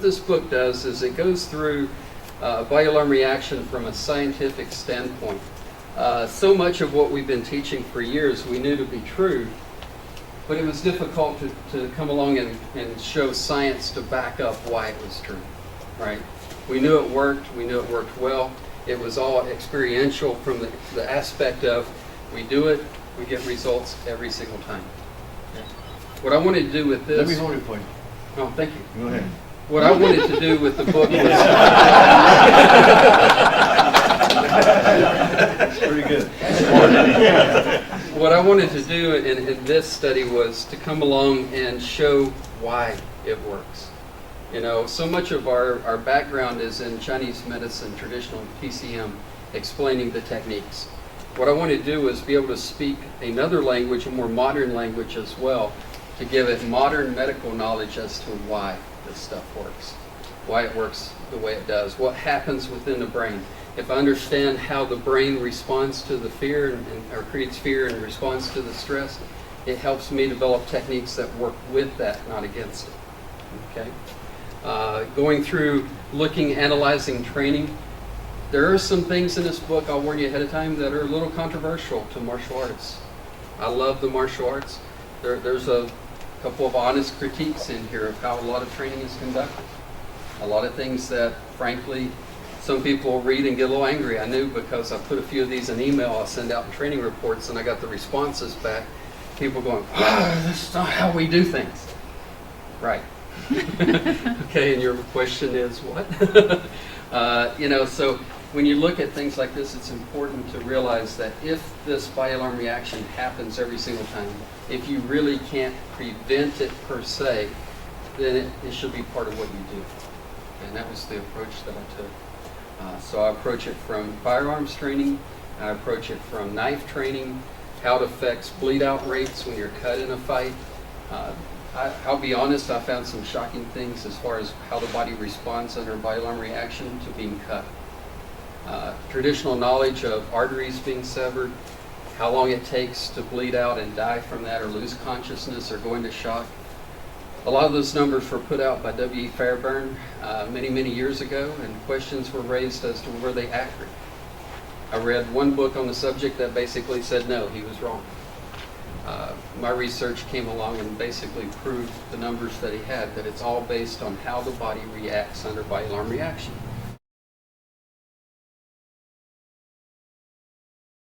this book does is it goes through body alarm reaction from a scientific standpoint. So much of what we've been teaching for years we knew to be true, but it was difficult to come along and show science to back up why it was true, right? We knew it worked well. It was all experiential from the aspect of we do it, we get results every single time. What I wanted to do with this... Let me hold it for you. Oh, thank you. Go ahead. What I wanted to do with the book was... That's pretty good. What I wanted to do in this study was to come along and show why it works. You know, so much of our background is in Chinese medicine, traditional PCM, explaining the techniques. What I wanted to do was be able to speak another language, a more modern language as well, to give it modern medical knowledge as to why this stuff works, why it works the way it does, what happens within the brain. If I understand how the brain responds to the fear or creates fear and responds to the stress, it helps me develop techniques that work with that, not against it. Okay? Going through looking, analyzing training, there are some things in this book, I'll warn you ahead of time, that are a little controversial to martial artists. I love the martial arts. There's a couple of honest critiques in here of how a lot of training is conducted. A lot of things that, frankly, some people read and get a little angry. I knew because I put a few of these in email, I'll send out in training reports, and I got the responses back. People going, this is not how we do things. Right. Okay, and your question is what? So when you look at things like this, it's important to realize that if this body alarm reaction happens every single time, if you really can't prevent it per se, then it should be part of what you do. And that was the approach that I took. So I approach it from firearms training, I approach it from knife training, how it affects bleed out rates when you're cut in a fight. I'll be honest, I found some shocking things as far as how the body responds under body alarm reaction to being cut. Traditional knowledge of arteries being severed, how long it takes to bleed out and die from that or lose consciousness or go into shock. A lot of those numbers were put out by W.E. Fairbairn many, many years ago, and questions were raised as to were they accurate. I read one book on the subject that basically said no, he was wrong. My research came along and basically proved the numbers that he had, that it's all based on how the body reacts under body alarm reaction.